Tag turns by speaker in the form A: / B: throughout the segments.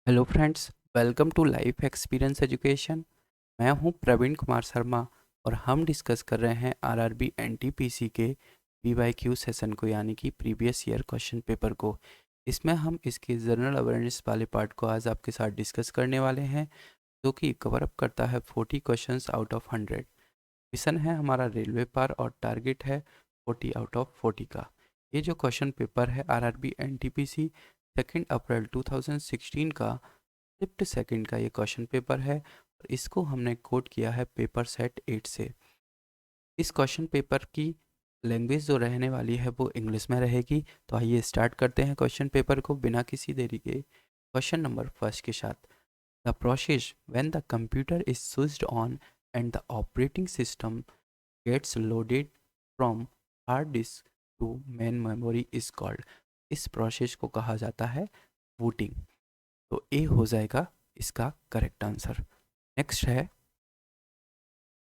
A: Hello friends, welcome to life experience education. मैं हूं प्रवीण कुमार शर्मा और हम डिस्कस कर रहे हैं आरआरबी एनटीपीसी के पीवाईक्यू सेशन को, यानी कि प्रीवियस ईयर क्वेश्चन पेपर को। इसमें हम इसके जनरल अवेयरनेस वाले पार्ट को आज आपके साथ डिस्कस करने वाले हैं, जो कि कवर अप करता है 40 क्वेश्चंस आउट ऑफ 100। मिशन है हमारा रेलवे पार और टारगेट है 40 आउट ऑफ 40 का। ये जो क्वेश्चन पेपर है आरआरबी एनटीपीसी 2 अप्रैल 2016 का शिफ्ट सेकंड का ये क्वेश्चन पेपर है और इसको हमने कोड किया है पेपर सेट 8 से। इस क्वेश्चन पेपर की लैंग्वेज जो रहने वाली है वो इंग्लिश में रहेगी। तो आइए स्टार्ट करते हैं क्वेश्चन पेपर को बिना किसी देरी के क्वेश्चन नंबर फर्स्ट के साथ। The process when the computer is switched on and the operating system gets loaded from hard disk to main memory is called. इस प्रोसेस को कहा जाता है बूटिंग। तो ए हो जाएगा इसका करेक्ट आंसर। नेक्स्ट है,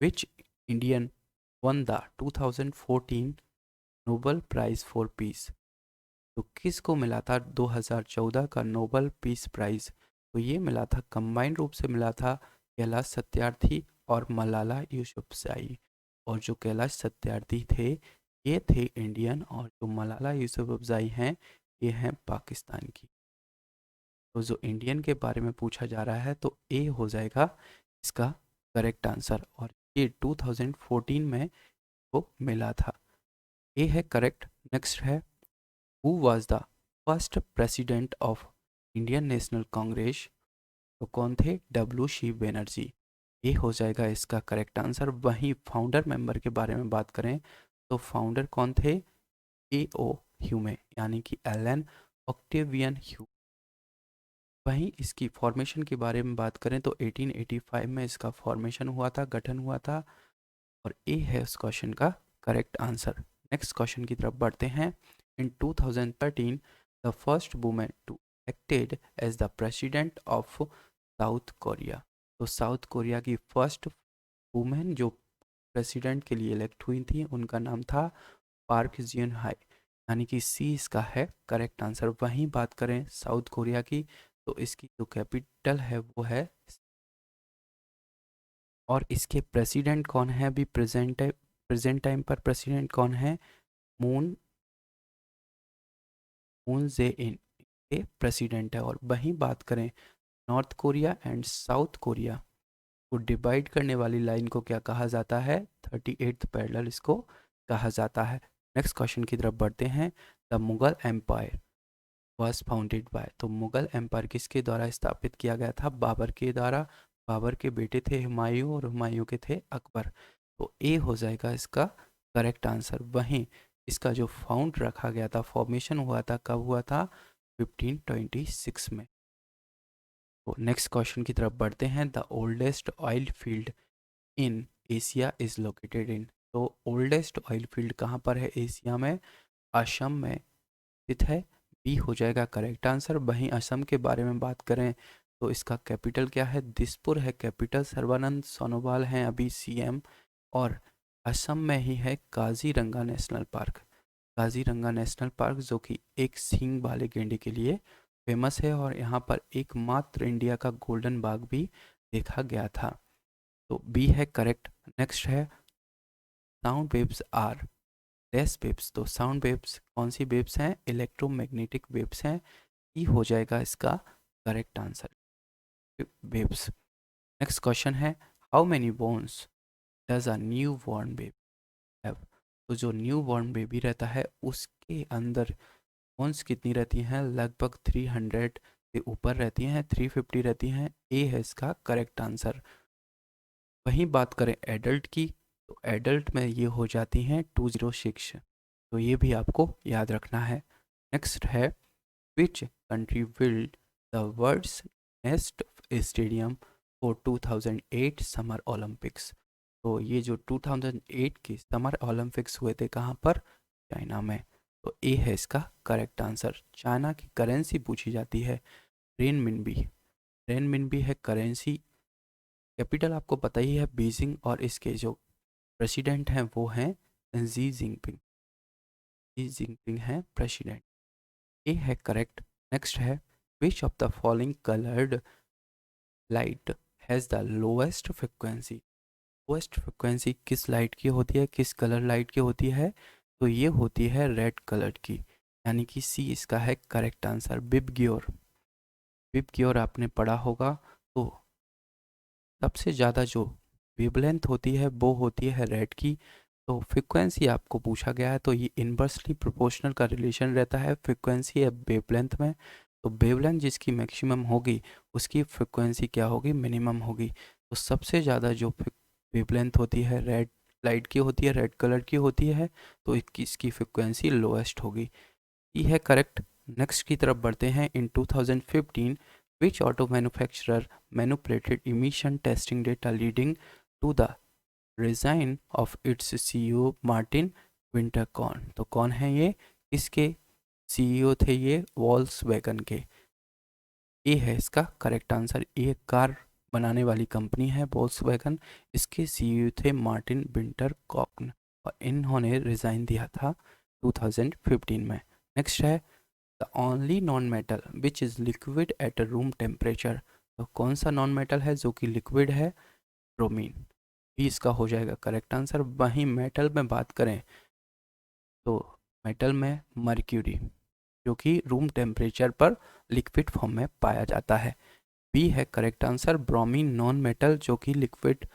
A: which Indian won the 2014 Nobel prize for peace. तो किसको मिला था 2014 का नोबल पीस प्राइज? तो ये मिला था, कंबाइंड रूप से मिला था कैलाश सत्यार्थी और मलाला यूसुफजई। और जो कैलाश सत्यार्थी थे ये थे इंडियन, और जो मलाला यूसुफजई हैं ये हैं पाकिस्तान की। तो जो इंडियन के बारे में पूछा जा रहा है तो ए हो जाएगा इसका करेक्ट आंसर, और ये 2014 में वो मिला था। ए है करेक्ट। नेक्स्ट है, who was the first president of Indian National Congress. तो कौन थे? W C Banerjee. ये हो जाएगा इसका करेक्ट आंसर। वहीं फाउंडर मेंबर के बारे में बात करें तो फाउंडर कौन थे? ए ओ ह्यूमे, यानी कि एलन ऑक्टेवियन ह्यू। वहीं इसकी फॉर्मेशन के बारे में बात करें तो 1885 में इसका फॉर्मेशन हुआ था, गठन हुआ था, और ए है उस क्वेश्चन का करेक्ट आंसर। नेक्स्ट क्वेश्चन की तरफ बढ़ते हैं। In 2013 the first women to acted as the president of South Korea. तो साउथ कोरिया की फर्स्ट वुमेन जो प्रेसिडेंट के लिए इलेक्ट हुई थी उनका नाम था पार्क जिन हाई, यानी कि सी इसका है करेक्ट आंसर। वहीं बात करें साउथ कोरिया की तो इसकी जो कैपिटल है वो है, और इसके प्रेसिडेंट कौन है अभी प्रेजेंट टाइम पर प्रेसिडेंट कौन है? मून मून जे इन के प्रेसिडेंट है। और वहीं बात करें north Korea and south Korea को डिवाइड करने वाली लाइन को क्या कहा जाता है? 38th पैरेलल इसको कहा जाता है। नेक्स्ट क्वेश्चन की तरफ बढ़ते हैं। The Mughal empire was founded by. तो मुगल एम्पायर किसके द्वारा स्थापित किया गया था? बाबर के द्वारा। बाबर के बेटे थे हुमायूं और हुमायूं के थे अकबर। तो ए हो जाएगा इसका करेक्ट आंसर। वहीं इसका जो फाउंड रखा गया था, फॉर्मेशन हुआ था, कब हुआ था? 1526 में। तो नेक्स्ट क्वेश्चन की तरफ बढ़ते हैं। The oldest oil field in Asia is located in. तो ओल्डेस्ट ऑयल फील्ड कहाँ पर है एशिया में? असम में स्थित है। बी हो जाएगा करेक्ट आंसर। वहीं असम के बारे में बात करें तो इसका कैपिटल क्या है? दिसपुर है कैपिटल। सर्बानंद सोनोवाल हैं अभी सीएम। और असम में ही है Kaziranga national park. Kaziranga national park जो कि एक सींग वाले गेंडे के लिए फेमस है, और यहाँ पर एकमात्र इंडिया का गोल्डन बाग भी देखा गया था। तो बी है करेक्ट। नेक्स्ट है, sound waves are dash waves. तो साउंड वेव्स कौन सी वेव्स हैं? इलेक्ट्रोमैग्नेटिक वेव्स हैं। ई हो जाएगा इसका correct answer, waves. Next question है, how many bones does a new born baby have. तो जो न्यू बॉर्न बेबी रहता है उसके अंदर बोन्स कितनी रहती हैं? लगभग 300 से ऊपर रहती हैं, 350 रहती हैं। ए है इसका करेक्ट आंसर। वहीं बात करें एडल्ट की तो एडल्ट में ये हो जाती हैं 206। तो ये भी आपको याद रखना है। नेक्स्ट है, which country build the world's next stadium for 2008 summer Olympics. तो ये जो 2008 के समर ओलंपिक्स हुए थे कहाँ पर? चाइना में। तो ए है इसका करेक्ट आंसर। चाइना की करेंसी पूछी जाती है रेनमिनबी। रेनमिनबी है करेंसी। कैपिटल आपको पता ही है बीजिंग, और इसके जो प्रेसिडेंट हैं वो हैं जी जिनपिंग। जी जिनपिंग हैं प्रेसिडेंट। ए है करेक्ट। नेक्स्ट है, which of the following coloured light has the lowest frequency. Lowest frequency किस लाइट की होती है, किस कलर लाइट की होती है? तो ये होती है रेड कलर की, यानी कि सी इसका है करेक्ट आंसर। विबग्योर, विबग्योर आपने पढ़ा होगा। तो सबसे ज़्यादा जो वेवलेंथ होती है वो होती है रेड की। तो फ्रिक्वेंसी आपको पूछा गया है, तो ये इन्वर्सली प्रोपोर्शनल का रिलेशन रहता है फ्रिक्वेंसी या वेवलेंथ में। तो वेवलेंथ जिसकी मैक्सिमम होगी उसकी फ्रिक्वेंसी क्या होगी, मिनिमम होगी। तो सबसे ज़्यादा जो वेवलेंथ होती है रेड लाइट की होती है, रेड कलर की होती है, तो इसकी फ्रिक्वेंसी लोएस्ट होगी। ये है करेक्ट। नेक्स्ट की तरफ बढ़ते हैं। इन 2015 which auto manufacturer manipulated emission testing data leading to the resign of its CEO Martin Winterkorn. तो कौन है ये, किसके सीईओ थे ये? वॉल्क्सवैगन के। ये है इसका करेक्ट आंसर। ये कार बनाने वाली कंपनी है वॉल्क्सवैगन, इसके सीईओ थे मार्टिन विंटरकॉर्न और इन्होंने रिज़ाइन दिया था 2015 में। नेक्स्ट है the only non metal which is liquid at room temperature. तो कौन सा नॉन मेटल है जो कि लिक्विड है? ब्रोमीन। भी इसका हो जाएगा करेक्ट आंसर। वहीं मेटल में बात करें तो मेटल में मर्क्यूरी, जो कि रूम टेम्परेचर पर लिक्विड फॉर्म में पाया जाता है। बी है correct answer. Bromine non metal जो कि लिक्विड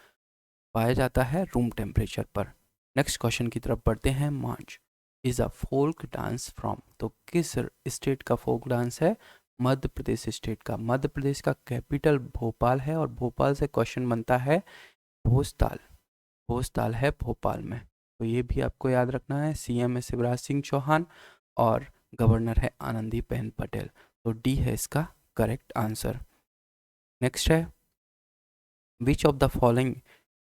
A: पाया जाता है रूम टेम्परेचर पर। नेक्स्ट क्वेश्चन की तरफ बढ़ते हैं। March is a folk dance from. तो किस स्टेट का फोक डांस है? मध्य प्रदेश स्टेट का। मध्य प्रदेश का कैपिटल भोपाल है और भोपाल से क्वेश्चन बनता है भोजताल। भोजताल है भोपाल में, तो ये भी आपको याद रखना है। सीएम है शिवराज सिंह चौहान और गवर्नर है आनंदीबेन पटेल। तो डी है इसका करेक्ट आंसर। नेक्स्ट है which of the following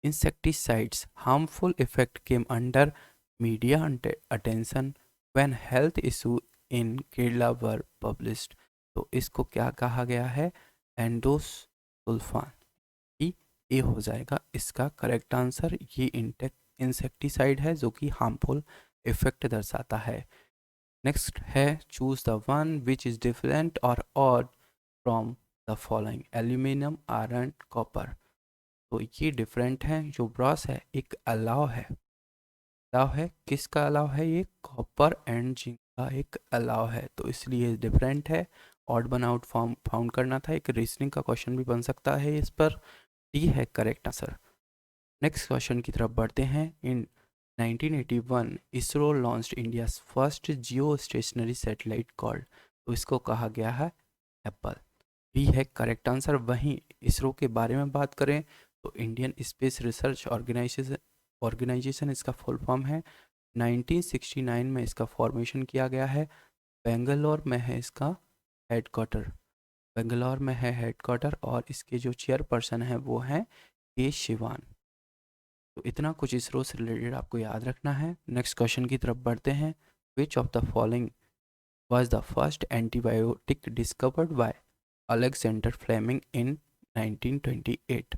A: insecticides harmful effect came under media attention when health issue in Kerala were published। तो इसको क्या कहा गया है? एंडोसल्फान। ये हो जाएगा इसका करेक्ट आंसर। ये इंसेक्टिसाइड है जो कि हार्मफुल इफेक्ट दर्शाता है। नेक्स्ट है choose the one which is different or odd from the following. Aluminium, iron, copper. तो ये डिफरेंट है। जो ब्रॉस है एक अलाव है। अलाव है, किसका अलाव है? ये कॉपर एंड जिंक का एक अलाव है, तो इसलिए डिफरेंट है। Odd one out form found करना था। एक रीजनिंग का क्वेश्चन भी बन सकता है इस पर। डी है करेक्ट आंसर। नेक्स्ट क्वेश्चन की तरफ बढ़ते हैं। इन 1981 इसरो लॉन्च्ड इंडियाज फर्स्ट जियो स्टेशनरी सैटेलाइट कॉल्ड। तो इसको कहा गया है एप्पल। भी है करेक्ट आंसर। वहीं इसरो के बारे में बात करें तो इंडियन स्पेस रिसर्च ऑर्गेनाइजेशन इसका फुल फॉर्म है। 1969 में इसका फॉर्मेशन किया गया है। बेंगलोर में है इसका हेडक्वार्टर। बेंगलोर में है हेडक्वार्टर और इसके जो चेयरपर्सन हैं वो हैं के शिवान। तो इतना कुछ इसरो से रिलेटेड आपको याद रखना है। नेक्स्ट क्वेश्चन की तरफ बढ़ते हैं। विच of the following was the first antibiotic discovered by Alexander Fleming in 1928।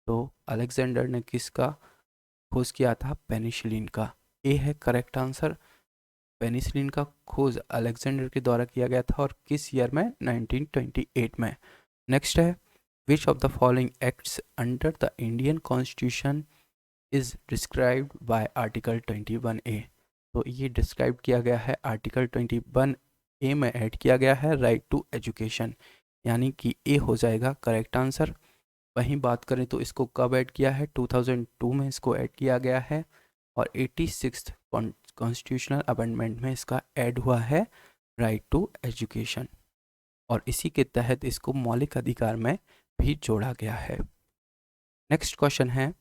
A: तो अलेक्जेंडर ने किसका खोज किया था? पेनिसिलिन का। ए है करेक्ट आंसर। पेनिसिलिन का खोज अलेक्जेंडर के द्वारा किया गया था और किस ईयर में? 1928 में। नेक्स्ट है which of the following acts under the Indian constitution is described bye article 21A। तो ये डिस्क्राइब किया गया है आर्टिकल 21A में ऐड किया गया है राइट टू एजुकेशन, यानी कि ए हो जाएगा करेक्ट आंसर। वहीं बात करें तो इसको कब ऐड किया है? 2002 में इसको ऐड किया गया है और 86th कॉन्स्टिट्यूशनल अमेंडमेंट में इसका ऐड हुआ है राइट टू एजुकेशन और इसी के तहत इसको मौलिक अधिकार में भी जोड़ा गया है। नेक्स्ट क्वेश्चन है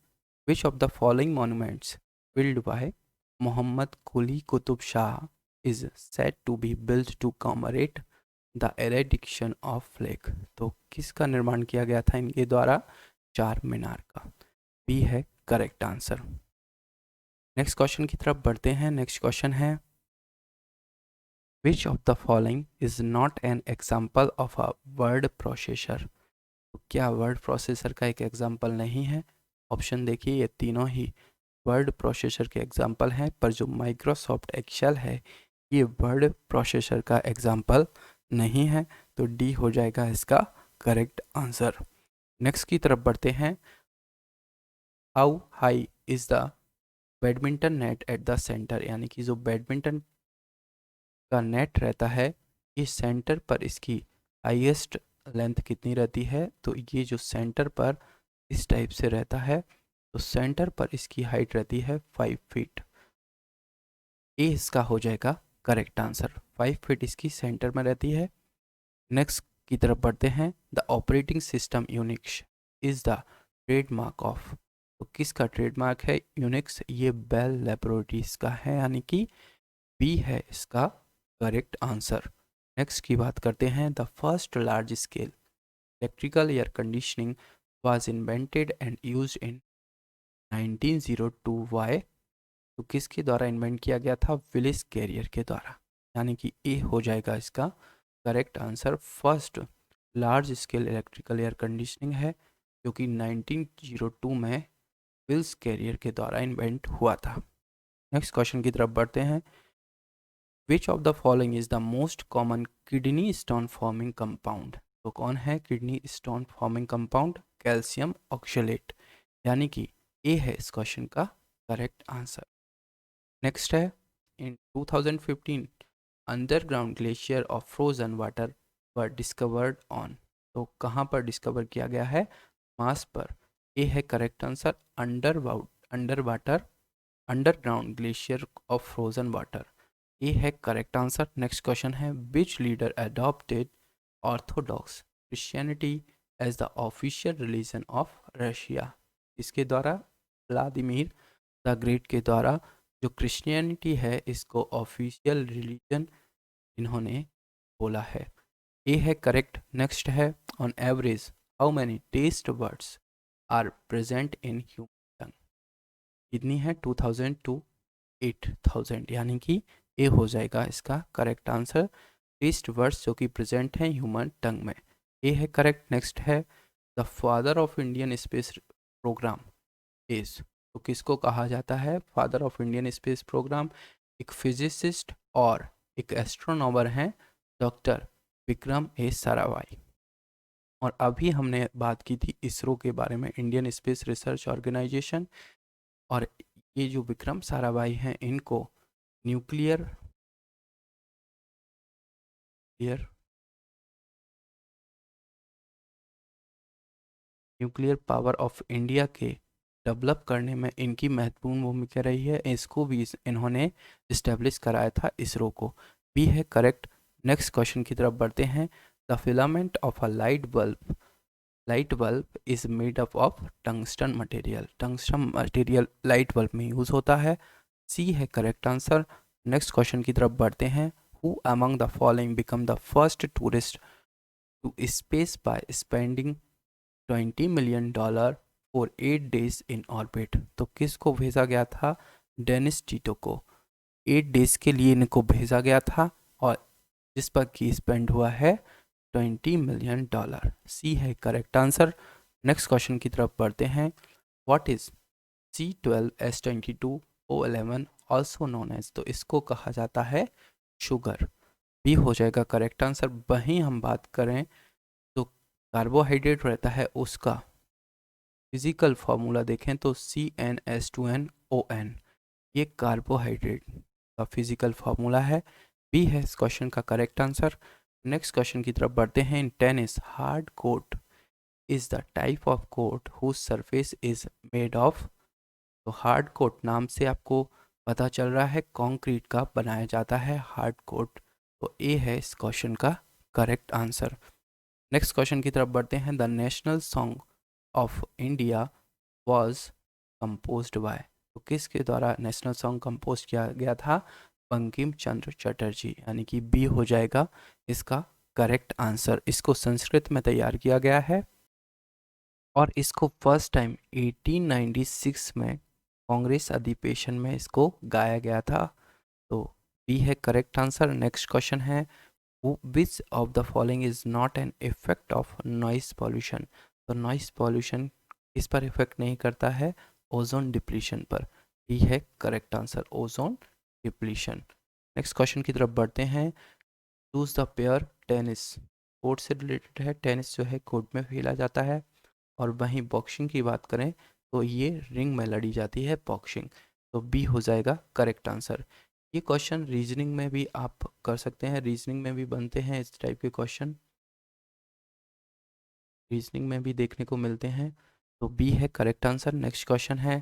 A: which of the following monuments build by Mohammed Quli Qutub Shah is said to be build to commemorate the eradication of plague. तो किसका निर्माण किया गया था इनके द्वारा? चार मीनार का। बी है करेक्ट आंसर। नेक्स्ट क्वेश्चन की तरफ बढ़ते हैं। नेक्स्ट क्वेश्चन है which of the following is not an example of a word processor. तो क्या वर्ड प्रोसेसर का एक एग्जाम्पल नहीं है? ऑप्शन देखिए, ये तीनों ही वर्ड प्रोसेसर के एग्जाम्पल हैं, पर जो माइक्रोसॉफ्ट एक्सेल है ये वर्ड प्रोसेसर का एग्जाम्पल नहीं है, तो डी हो जाएगा इसका करेक्ट आंसर। नेक्स्ट की तरफ बढ़ते हैं। How high is the badminton net at the centre, यानी कि जो बैडमिंटन का नेट रहता है, इस सेंटर पर इसकी हाईएस्ट लेंथ कितनी रहती है, तो ये जो सेंटर पर इस टाइप से रहता है, तो सेंटर पर इसकी हाइट रहती है 5 फीट। ए इसका हो जाएगा करेक्ट आंसर। 5 फीट इसकी सेंटर में रहती है। नेक्स्ट की तरफ बढ़ते हैं। The operating system Unix is the trademark of, तो किसका ट्रेडमार्क है यूनिक्स, ये बेल लैबोरेटरीज का है, यानी कि बी है इसका करेक्ट आंसर। नेक्स्ट की बात करते हैं। The first large scale electrical air conditioning was invented and used in 1902 by, तो किसके द्वारा इन्वेंट किया गया था, विलिस कैरियर के द्वारा, यानी कि ए हो जाएगा इसका correct answer. First large scale electrical air conditioning है जो कि 1902 में विल्स कैरियर के द्वारा इन्वेंट हुआ था। नेक्स्ट क्वेश्चन की तरफ बढ़ते हैं। विच of the following is the most common kidney stone forming compound, तो कौन है kidney stone forming compound, calcium oxalate, यानी कि ए है इस क्वेश्चन का करेक्ट आंसर। नेक्स्ट है। इन 2015 underground glacier of frozen water were discovered on, तो कहाँ पर डिस्कवर किया गया है, मार्स पर। ए है correct answer under water underground glacier of frozen water, ये है करेक्ट आंसर। नेक्स्ट क्वेश्चन है। Which leader adopted Orthodox Christianity as the official religion of Russia, इसके द्वारा व्लादिमीर द ग्रेट के द्वारा जो क्रिश्चियनिटी है इसको ऑफिशियल रिलीजन इन्होंने बोला है, ये है करेक्ट। नेक्स्ट है। On average how many taste words are present in human tongue, कितनी है 2000 टू 8000, यानी कि ए हो जाएगा इसका करेक्ट आंसर। टेस्ट वर्ड्स जो कि प्रेजेंट हैं ह्यूमन टंग में, ए है करेक्ट। नेक्स्ट है। The father of Indian space programme is, तो किसको कहा जाता है father of Indian space programme, एक फिजिसिस्ट और एक एस्ट्रोनॉमर हैं डॉक्टर विक्रम ए साराभाई। और अभी हमने बात की थी इसरो के बारे में, इंडियन स्पेस रिसर्च ऑर्गेनाइजेशन, और ये जो विक्रम साराभाई हैं इनको nuclear nuclear power of India के डेवलप करने में इनकी महत्वपूर्ण भूमिका रही है। इसको भी इन्होंने इस्टेब्लिश कराया था इसरो को, भी है करेक्ट। नेक्स्ट क्वेश्चन की तरफ बढ़ते हैं। The filament of a light bulb is made up of tungsten material light bulb में यूज होता है, सी है करेक्ट आंसर। नेक्स्ट क्वेश्चन की तरफ बढ़ते हैं। Who among the following become the first tourist to space by spending $20 million for 8 days in orbit, तो किसको भेजा गया था, डेनिस टीटो को 8 days के लिए इनको भेजा गया था, और जिस पर की स्पेंड हुआ है $20 million, सी है करेक्ट आंसर। नेक्स्ट क्वेश्चन की तरफ बढ़ते हैं। What is C12S22O11 also known as, तो इसको कहा जाता है शुगर, भी हो जाएगा करेक्ट आंसर। वहीं हम बात करें तो कार्बोहाइड्रेट रहता है उसका फिजिकल फार्मूला देखें तो CnS2nOn, ये कार्बोहाइड्रेट का फिजिकल फार्मूला है, बी है इस क्वेश्चन का करेक्ट आंसर। नेक्स्ट क्वेश्चन की तरफ बढ़ते हैं। In tennis hard court is the type of court whose surface is made of, तो हार्ड कोर्ट नाम से आपको पता चल रहा है कंक्रीट का बनाया जाता है हार्ड कोर्ट, तो ए है इस क्वेश्चन का करेक्ट आंसर। नेक्स्ट क्वेश्चन की तरफ बढ़ते हैं। The national song of India was composed bye, तो किसके द्वारा नेशनल सॉन्ग कंपोज किया गया था, बंकिम चंद्र चटर्जी, यानी कि बी हो जाएगा इसका करेक्ट आंसर। इसको संस्कृत में तैयार किया गया है और इसको फर्स्ट टाइम 1896 में कांग्रेस अधिवेशन में इसको गाया गया था, तो बी है करेक्ट आंसर। नेक्स्ट क्वेश्चन है। Which of the following is not an effect of noise pollution, तो नॉइस पॉल्यूशन इस पर इफेक्ट नहीं करता है, ओजोन डिप्लीशन पर, बी है correct answer ozone depletion. Next question की तरफ बढ़ते हैं। Choose the pair tennis, court से रिलेटेड है, टेनिस जो है कोर्ट में खेला जाता है। और वहीं बॉक्सिंग की बात करें तो ये रिंग में लड़ी जाती है बॉक्सिंग। तो बी हो जाएगा करेक्ट आंसर। ये क्वेश्चन रीजनिंग में भी आप कर सकते हैं, रीजनिंग में भी बनते हैं इस टाइप के क्वेश्चन, रीजनिंग में भी देखने को मिलते हैं। तो बी है करेक्ट आंसर। नेक्स्ट क्वेश्चन है,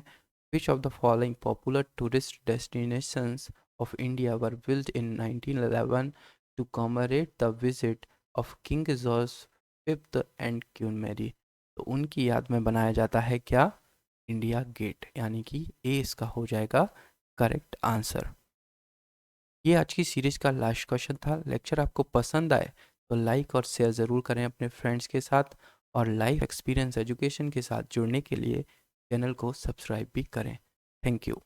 A: which of the following popular tourist destinations of India were built in 1911 to commemorate the visit of King George fifth and Queen Mary. तो उनकी याद में बनाया जाता है क्या? इंडिया गेट, यानी कि ए इसका हो जाएगा करेक्ट आंसर। ये आज की सीरीज का लास्ट क्वेश्चन था। लेक्चर आपको पसंद आए तो लाइक और शेयर ज़रूर करें अपने फ्रेंड्स के साथ, और लाइफ एक्सपीरियंस एजुकेशन के साथ जुड़ने के लिए चैनल को सब्सक्राइब भी करें। Thank you.